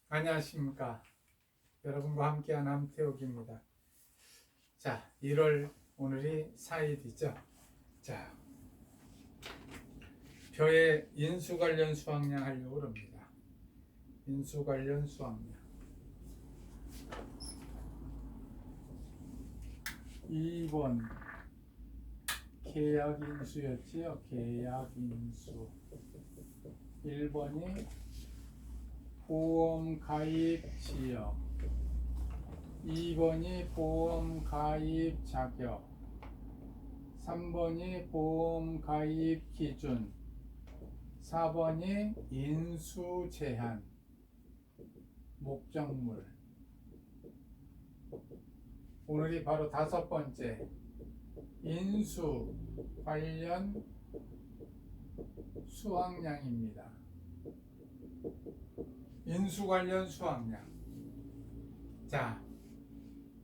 안녕하십니까. 여러분과 함께한 함태욱입니다. 자, 1월 오늘이 4일이죠. 자, 벼의 인수 관련 수확량 하려고 합니다. 인수 관련 수확량. 2번 계약인수였지요. 계약인수. 1번이 보험 가입 지역, 2번이 보험 가입 자격, 3번이 보험 가입 기준, 4번이 인수 제한, 목적물. 오늘이 바로 5번째 인수 관련 수확량입니다. 인수 관련 수확량. 자,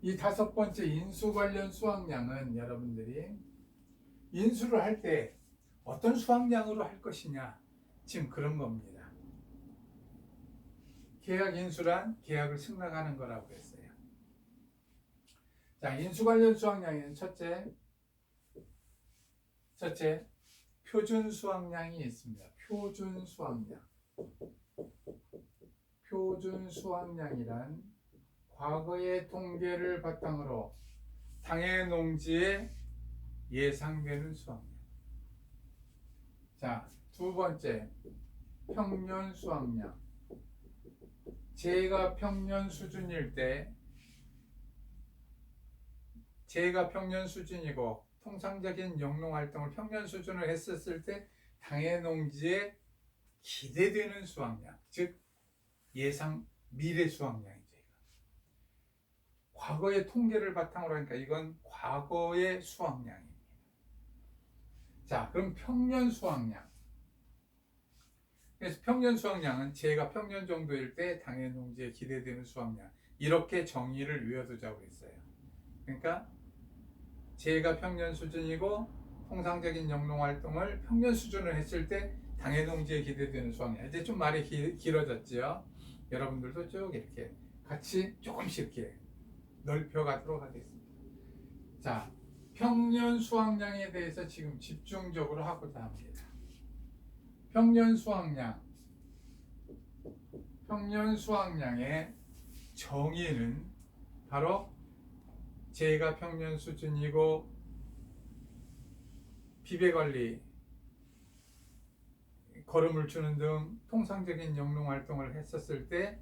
이 5번째 인수 관련 수확량은 여러분들이 인수를 할 때 어떤 수확량으로 할 것이냐, 지금 그런 겁니다. 계약 인수란 계약을 승낙하는 거라고 했어요. 자, 인수 관련 수확량에는 첫째 표준 수확량이 있습니다. 표준 수확량. 표준 수확량이란 과거의 통계를 바탕으로 당해 농지에 예상되는 수확량. 자, 2번째 평년 수확량. 재해가 평년 수준일 때, 재해가 평년 수준이고 통상적인 영농 활동을 평년 수준을 했었을 때 당해 농지에 기대되는 수확량, 즉 예상 미래 수확량이죠. 과거의 통계를 바탕으로 하니까 이건 과거의 수확량입니다. 자, 그럼 평년 수확량. 그래서 평년 수확량은 재해가 평년 정도일 때 당해 농지에 기대되는 수확량, 이렇게 정의를 외워두자고 했어요. 그러니까 재해가 평년 수준이고 통상적인 영농 활동을 평년 수준을 했을 때 당해 농지에 기대되는 수확량. 이제 좀 말이 길어졌죠. 여러분들도 쭉 이렇게 같이 조금씩 이렇게 넓혀가도록 하겠습니다. 자, 평년 수확량에 대해서 지금 집중적으로 하고자 합니다. 평년 수확량의 정의는 바로 재해가 평년 수준이고 비배관리, 거름을 주는 등 통상적인 영농활동을 했었을 때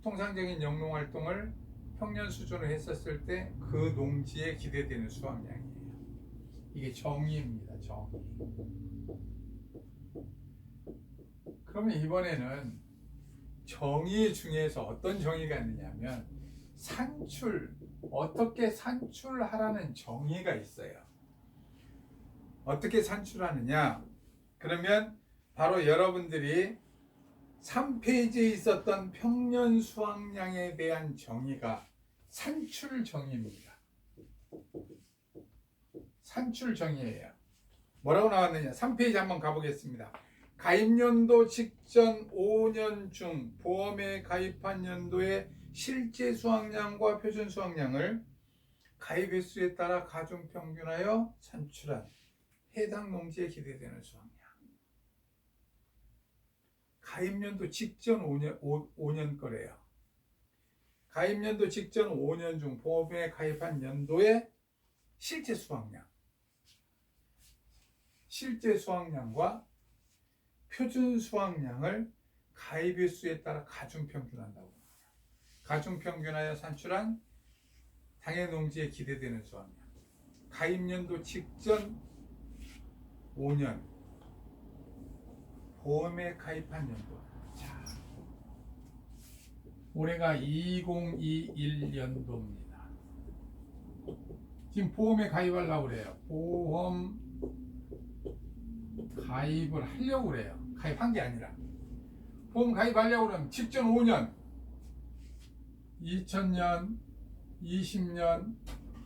통상적인 영농활동을 평년 수준으로 했었을 때 그 농지에 기대되는 수확량이에요. 이게 정의입니다. 정의. 그러면 이번에는 정의 중에서 어떤 정의가 있느냐면 산출, 어떻게 산출하라는 정의가 있어요. 어떻게 산출하느냐? 그러면 바로 여러분들이 3페이지에 있었던 평년 수확량에 대한 정의가 산출 정의입니다. 산출 정의예요. 뭐라고 나왔느냐? 3페이지 한번 가보겠습니다. 가입연도 직전 5년 중 보험에 가입한 연도의 실제 수확량과 표준 수확량을 가입 횟수에 따라 가중평균하여 산출한 해당 농지에 기대되는 수확량. 가입연도 직전 5년 거래요. 가입연도 직전 5년 중 보험에 가입한 연도의 실제 수확량과 표준 수확량을 가입 횟수에 따라 가중평균한다고 합니다. 가중평균하여 산출한 당해 농지에 기대되는 수확량. 가입연도 직전 5년, 보험에 가입한 연도. 자, 올해가 2021년도입니다. 지금 보험에 가입하려고 그래요. 보험 가입을 하려고 그래요. 가입한 게 아니라. 보험 가입하려고 그러면 직전 5년, 2000년, 20년,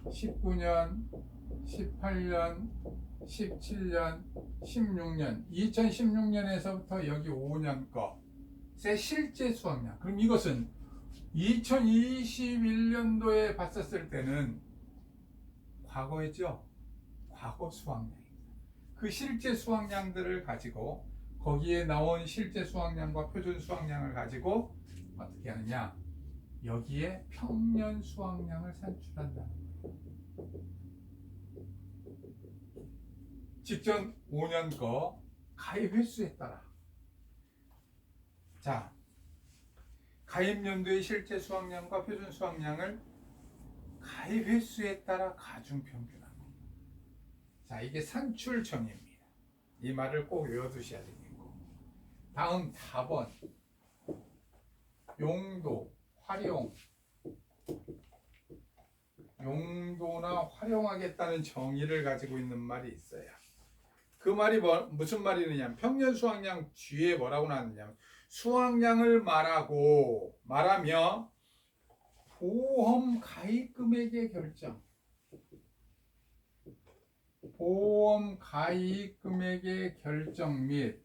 19년, 18년, 17년, 16년, 2016년에서부터 여기 5년 거 제 실제 수확량. 그럼 이것은 2021년도에 봤었을 때는 과거였죠. 과거 수확량입니다. 그 실제 수확량들을 가지고 거기에 나온 실제 수확량과 표준 수확량을 가지고 어떻게 하느냐? 여기에 평년 수확량을 산출한다는 거예요. 직전 5년 거 가입 횟수에 따라. 자, 가입 연도의 실제 수확량과 표준 수확량을 가입 횟수에 따라 가중 평균하고. 자, 이게 산출정입니다. 이 말을 꼭 외워두셔야 되겠고. 다음 4번. 용도, 활용. 용도나 활용하겠다는 정의를 가지고 있는 말이 있어요. 그 말이 무슨 말이냐면 평년 수확량 뒤에 뭐라고 나왔느냐면 수확량을 말하며 보험 가입 금액의 결정. 보험 가입 금액의 결정 및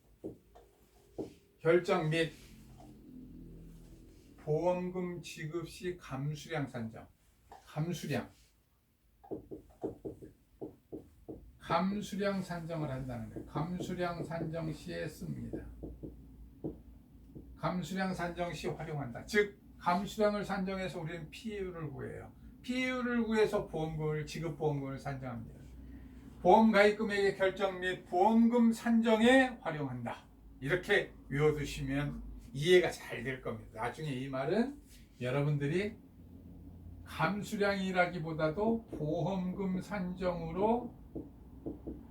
보험금 지급 시 감수량 산정. 감수량 산정을 한다는 거예요. 감수량 산정 시에 씁니다. 감수량 산정 시 활용한다. 즉 감수량을 산정해서 우리는 피해율을 구해요. 피해율을 구해서 지급 보험금을 산정합니다. 보험 가입 금액의 결정 및 보험금 산정에 활용한다. 이렇게 외워두시면 이해가 잘 될 겁니다. 나중에 이 말은 여러분들이 감수량이라기보다도 보험금 산정으로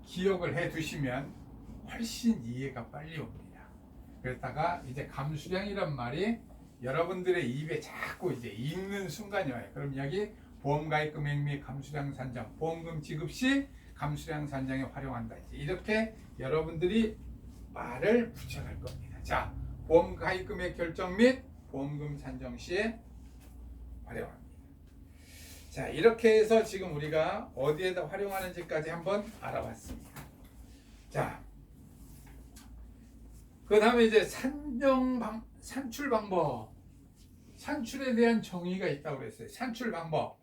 기억을 해 두시면 훨씬 이해가 빨리 옵니다. 그랬다가 이제 감수량이란 말이 여러분들의 입에 자꾸 이제 익는 순간이 와요. 그럼 여기 보험 가입 금액 및 감수량 산정, 보험금 지급 시 감수량 산정에 활용한다. 이렇게 여러분들이 말을 붙여갈 겁니다. 자, 보험 가입 금액 결정 및 보험금 산정 시에 활용합니다. 자, 이렇게 해서 지금 우리가 어디에다 활용하는지까지 한번 알아봤습니다. 자, 그 다음에 이제 산출 방법. 산출에 대한 정의가 있다고 그랬어요. 산출 방법.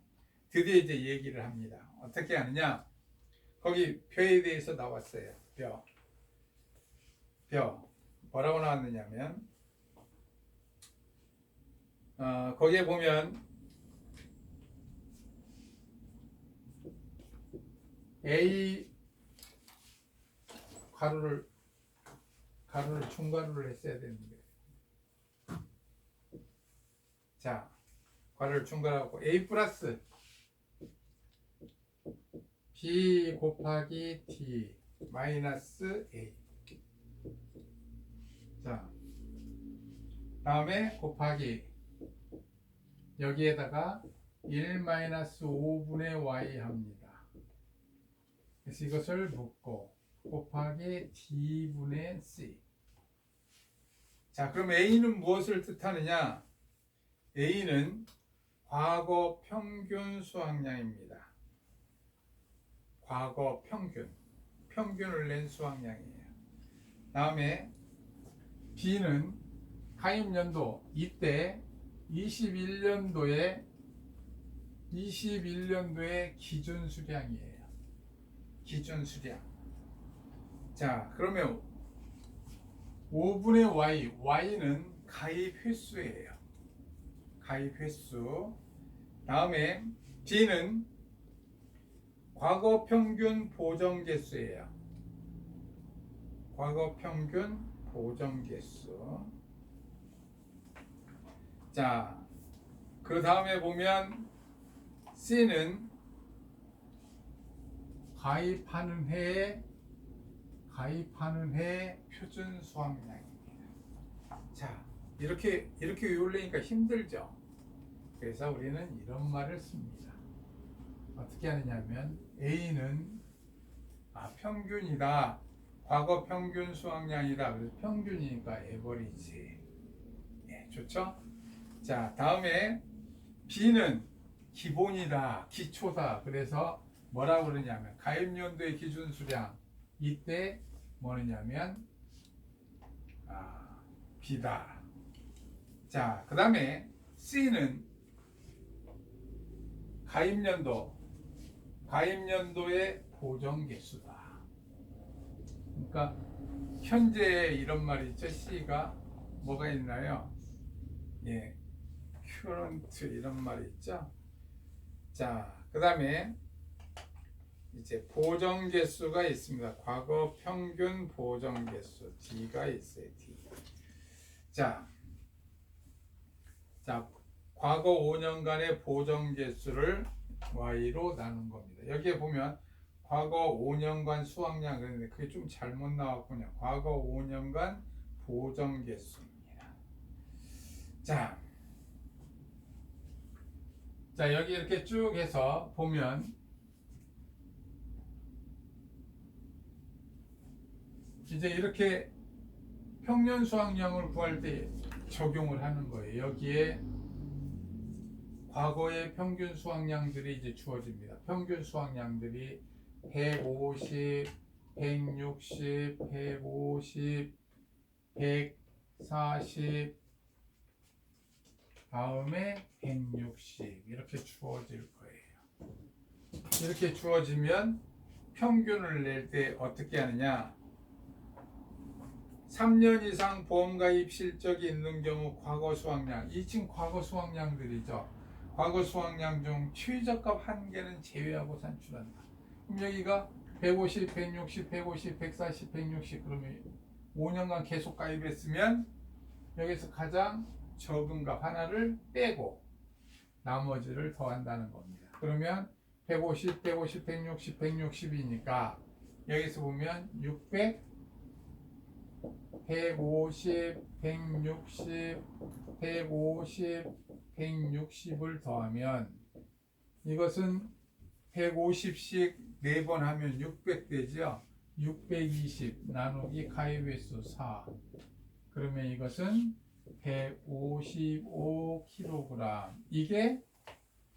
드디어 이제 얘기를 합니다. 어떻게 하느냐? 거기 벼에 대해서 나왔어요. 벼. 뭐라고 나왔느냐면, 거기에 보면, A 가로를 중괄호를 했어야 되는데, 자, 괄호를 중괄하고 A 플러스 B 곱하기 D 마이너스 A. 자, 다음에 곱하기 여기에다가 1 마이너스 5분의 Y 합니다. 그래서 이것을 묶고 곱하기 D분의 C. 자, 그럼 A는 무엇을 뜻하느냐? A는 과거 평균 수확량입니다. 과거 평균을 낸 수확량이에요. 다음에 B는 가입연도, 이때 21년도의 기준 수량이에요. 기준 수량. 자, 그러면 5분의 Y는 가입 횟수예요. 가입 횟수. 다음에 B는 과거 평균 보정 개수예요. 과거 평균 보정 개수. 자, 그 다음에 보면 C는 가입하는 해 표준 수확량입니다. 자, 이렇게 외우려니까 힘들죠. 그래서 우리는 이런 말을 씁니다. 어떻게 하느냐면 A는 평균이다. 과거 평균 수확량이다. 그래서 평균이니까 에버리지. 네, 좋죠? 자, 다음에 B는 기본이다. 기초다. 그래서 뭐라고 그러냐면 가입연도의 기준 수량. 이때 뭐냐면 B다. 자, 그 다음에 C는 가입연도의 보정개수다. 그러니까 현재 이런 말이 있죠. C가 뭐가 있나요? 예, current 이런 말이 있죠. 자, 그 다음에 이제 보정개수가 있습니다. 과거 평균 보정개수 D가 있어요. D. 자, 과거 5년간의 보정개수를 Y로 나눈 겁니다. 여기에 보면 과거 5년간 수확량 그랬는데 그게 좀 잘못 나왔군요. 과거 5년간 보정개수입니다. 자, 여기 이렇게 쭉 해서 보면 이제 이렇게 평년 수확량을 구할 때 적용을 하는 거예요. 여기에 과거의 평균 수확량들이 이제 주어집니다. 평균 수확량들이 150, 160, 150, 140, 다음에 160 이렇게 주어질 거예요. 이렇게 주어지면 평균을 낼 때 어떻게 하느냐? 3년 이상 보험가입 실적이 있는 경우 과거 수확량, 이 지금 과거 수확량들이죠. 과거 수확량 중 최저값 한 개는 제외하고 산출한다. 그럼 여기가 150, 160, 150, 140, 160 그러면 5년간 계속 가입했으면 여기서 가장 적은 값 하나를 빼고 나머지를 더한다는 겁니다. 그러면 150, 150, 160, 160이니까 여기서 보면 600, 150, 160, 150, 160을 더하면 이것은 150씩 4번 하면 600 되죠. 620 나누기 가입횟수 4. 그러면 이것은 155kg. 이게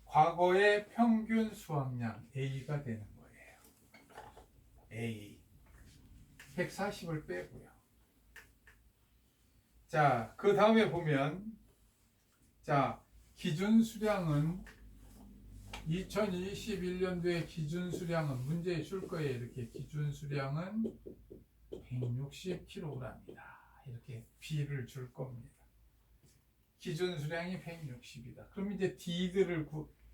과거의 평균 수확량 A가 되는 거예요. A. 140을 빼고요. 자, 그 다음에 보면 자, 기준 수량은 2021년도에 기준 수량은 문제에 줄 거예요. 이렇게 기준 수량은 160kg이다. 이렇게 B를 줄 겁니다. 기준 수량이 160이다. 그럼 이제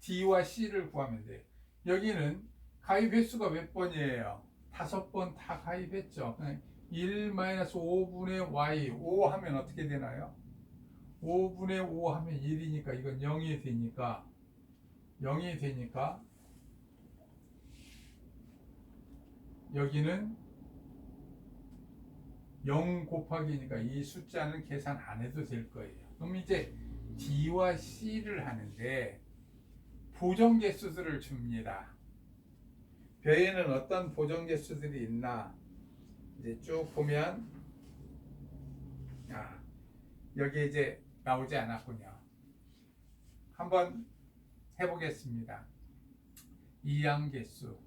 D와 C를 구하면 돼요. 여기는 가입 횟수가 몇 번이에요? 5번 다 가입했죠. 1-5분의 Y 5 하면 어떻게 되나요? 5분의 5 하면 1이니까 이건 0이 되니까 여기는 0 곱하기니까 이 숫자는 계산 안 해도 될 거예요. 그럼 이제 D와 C를 하는데 보정개수들을 줍니다. 벼에는 어떤 보정개수들이 있나? 이제 쭉 보면 여기 이제 나오지 않았군요. 한번 해보겠습니다. 이양개수,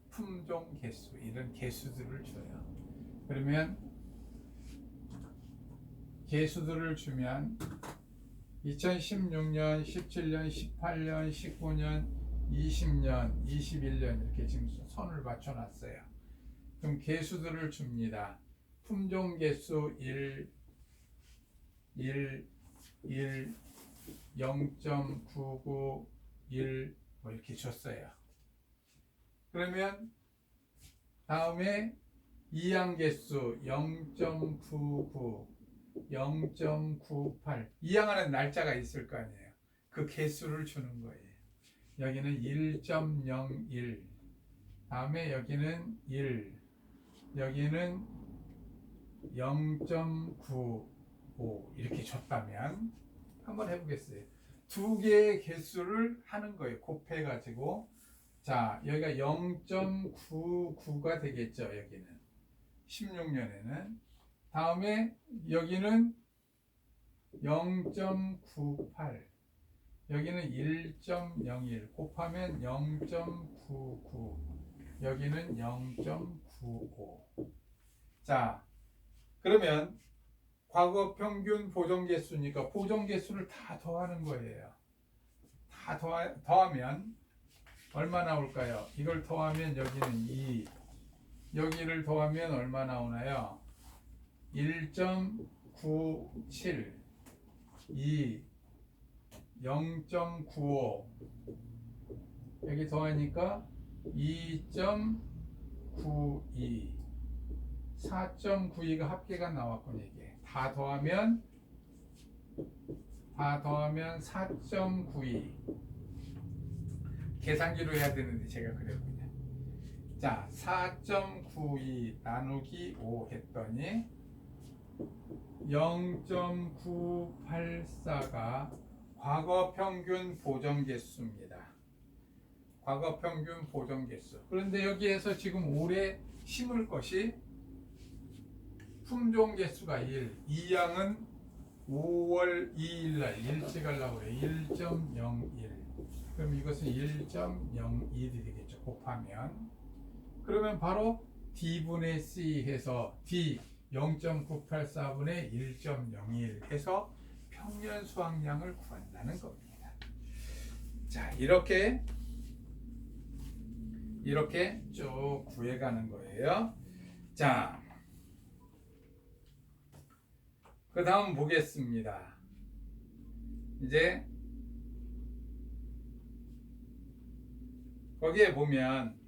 품종개수 이런 개수들을 줘요. 그러면 개수들을 주면 2016년, 17년, 18년, 19년, 20년, 21년 이렇게 지금 선을 맞춰놨어요. 그럼 개수들을 줍니다. 품종개수 1, 0.99, 1 뭐 이렇게 줬어요. 그러면 다음에 이항개수 0.99, 0.98 이항하는 날짜가 있을 거 아니에요. 그 개수를 주는 거예요. 여기는 1.01 다음에 여기는 1 여기는 0.95 이렇게 줬다면 한번 해보겠어요. 두 개의 개수를 하는 거예요. 곱해가지고 자 여기가 0.99가 되겠죠. 여기는 16년에는 다음에 여기는 0.98 여기는 1.01 곱하면 0.99 여기는 0.95 자 그러면 과거 평균 보정 개수니까 보정 개수를 다 더하는 거예요. 다 더하면 얼마 나올까요? 이걸 더하면 여기는 2, 여기를 더하면 얼마 나오나요? 1.97, 2, 0.95, 여기 더하니까 2.92, 4.92가 합계가 나왔군요. 이게 다 더하면 4.92. 계산기로 해야 되는데 제가 그랬군요. 자, 4.92 나누기 5 했더니 0.984가 과거 평균 보정 개수입니다. 과거 평균 보정 개수. 그런데 여기에서 지금 올해 심을 것이 품종 개수가 1, 이 양은 5월 2일 날 일찍 하려고 그래. 1.01. 그럼 이것은 1.01이 되겠죠. 곱하면. 그러면 바로 D분의 C 해서 D 0.984분의 1.01 해서 평년 수확량을 구한다는 겁니다. 자, 이렇게 쭉 구해가는 거예요. 자, 그 다음 보겠습니다. 이제 거기에 보면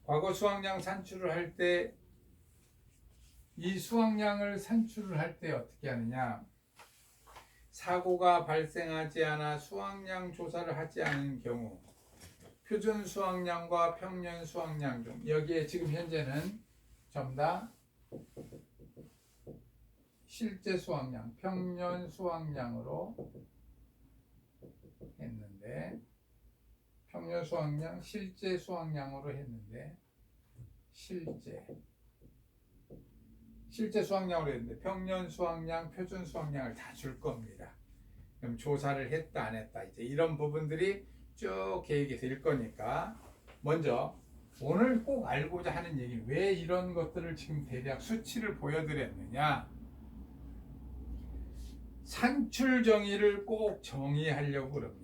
과거 수확량 산출을 할 때 이 수확량을 산출을 할 때 어떻게 하느냐, 사고가 발생하지 않아 수확량 조사를 하지 않은 경우 표준 수확량과 평년 수확량 중 여기에 지금 현재는 전부 다 실제 수확량, 평년 수확량으로 했는데 평년 수확량, 실제 수확량으로 했는데 실제 수확량으로 했는데 평년 수확량, 표준 수확량을 다 줄 겁니다. 그럼 조사를 했다 안 했다 이제 이런 부분들이 쭉 계획에서 일 거니까 먼저 오늘 꼭 알고자 하는 얘기는 왜 이런 것들을 지금 대략 수치를 보여드렸느냐, 산출 정의를 꼭 정의하려고 그럽니다.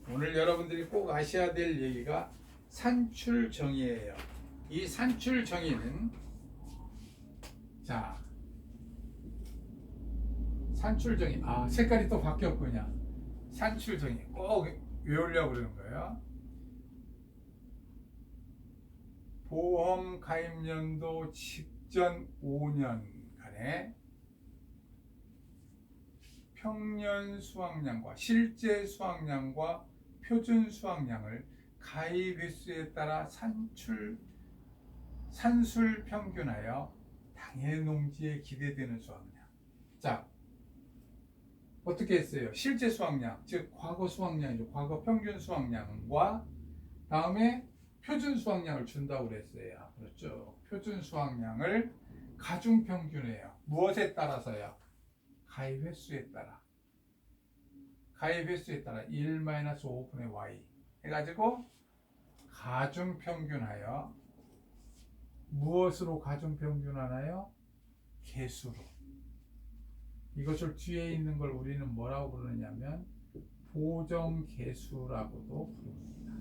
오늘 여러분들이 꼭 아셔야 될 얘기가 산출 정의예요. 이 산출 정의는 자, 산출 정의. 아, 색깔이 또 바뀌었군요. 산출 정의 꼭 외우려고 그러는 거예요. 보험 가입연도 직전 5년간의 평년 수확량과 실제 수확량과 표준 수확량을 가입 횟수에 따라 산술 평균하여 당해 농지에 기대되는 수확량. 자, 어떻게 했어요? 실제 수확량, 즉 과거 수확량이죠. 과거 평균 수확량과 다음에 표준 수확량을 준다고 그랬어요. 그렇죠? 표준 수확량을 가중 평균해요. 무엇에 따라서요? 가입 횟수에 따라. 가입 횟수에 따라 1-5분의 y 해가지고 가중 평균하여 무엇으로 가중 평균하나요? 개수로. 이것을 뒤에 있는 걸 우리는 뭐라고 부르냐면 보정 개수라고도 부릅니다.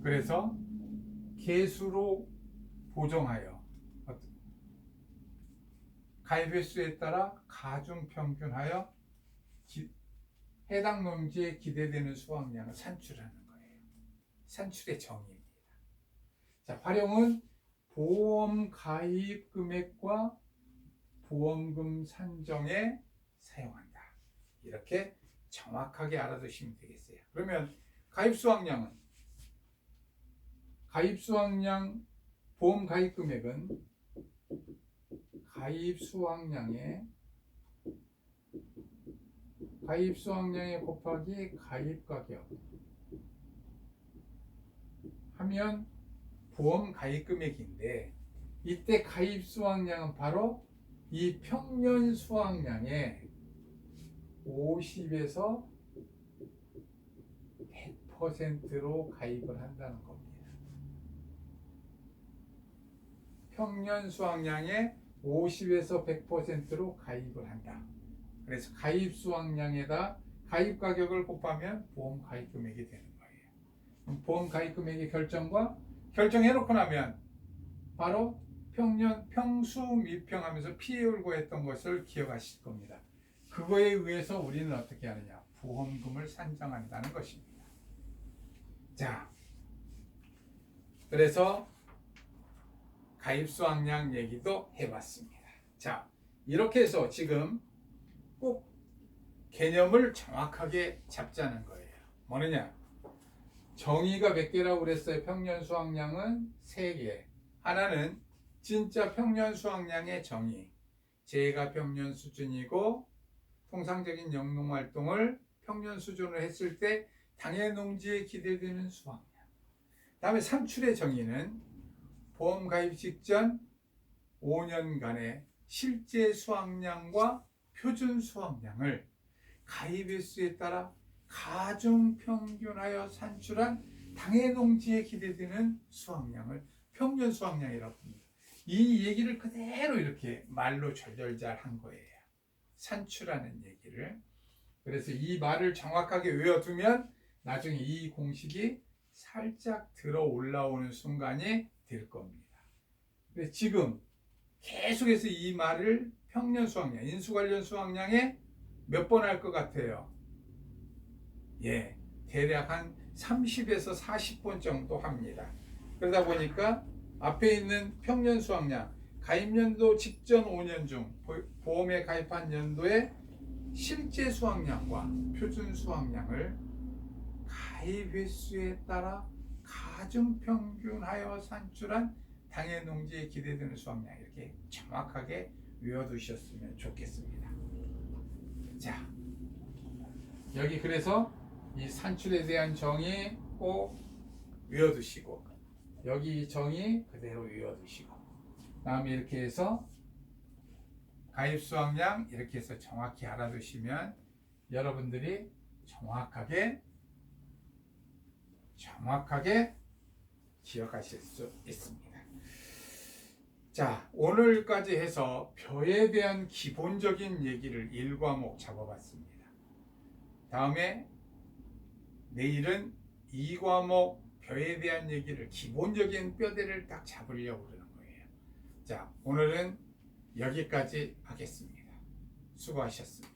그래서 개수로 보정하여 가입 횟수에 따라 가중 평균하여 해당 농지에 기대되는 수확량을 산출하는 거예요. 산출의 정의입니다. 자, 활용은 보험 가입 금액과 보험금 산정에 사용한다. 이렇게 정확하게 알아두시면 되겠어요. 그러면 가입 수확량 보험 가입 금액은 가입 수확량에 곱하기 가입 가격 하면 보험 가입 금액인데, 이때 가입 수확량은 바로 이 평년 수확량의 50에서 100%로 가입을 한다는 겁니다. 평년 수확량의 50에서 100%로 가입을 한다. 그래서 가입 수확량에다 가입 가격을 곱하면 보험 가입 금액이 되는 거예요. 보험 가입 금액의 결정해 놓고 나면 바로 평수 미평하면서 피해 울고했던 것을 기억하실 겁니다. 그거에 의해서 우리는 어떻게 하느냐? 보험금을 산정한다는 것입니다. 자, 그래서 가입 수확량 얘기도 해봤습니다. 자, 이렇게 해서 지금 꼭 개념을 정확하게 잡자는 거예요. 뭐느냐? 정의가 몇 개라고 그랬어요? 평년 수확량은 3개. 하나는 진짜 평년 수확량의 정의. 재해가 평년 수준이고 통상적인 영농활동을 평년 수준으로 했을 때 당해농지에 기대되는 수확량. 다음에 산출의 정의는 보험 가입 직전 5년간의 실제 수확량과 표준 수확량을 가입 횟수에 따라 가중평균하여 산출한 당해농지에 기대되는 수확량을 평년 수확량이라고 합니다. 이 얘기를 그대로 이렇게 말로 절절잘 한 거예요. 산출하는 얘기를. 그래서 이 말을 정확하게 외워두면 나중에 이 공식이 살짝 들어 올라오는 순간이 될 겁니다. 근데 지금 계속해서 이 말을 평년 수확량, 인수 관련 수확량에 몇 번 할 것 같아요? 예, 대략 한 30에서 40번 정도 합니다. 그러다 보니까 앞에 있는 평년 수확량, 가입연도 직전 5년 중 보험에 가입한 연도의 실제 수확량과 표준 수확량을 가입 횟수에 따라 가중평균하여 산출한 당해농지에 기대되는 수확량, 이렇게 정확하게 외워두셨으면 좋겠습니다. 자, 여기 그래서 이 산출에 대한 정의 꼭 외워두시고, 여기 정의 그대로 외워두시고, 다음에 이렇게 해서 가입 수확량 이렇게 해서 정확히 알아두시면 여러분들이 정확하게 기억하실 수 있습니다. 자, 오늘까지 해서 벼에 대한 기본적인 얘기를 1과목 잡아봤습니다. 다음에 내일은 2과목 벼에 대한 얘기를, 기본적인 뼈대를 딱 잡으려고 그러는 거예요. 자, 오늘은 여기까지 하겠습니다. 수고하셨습니다.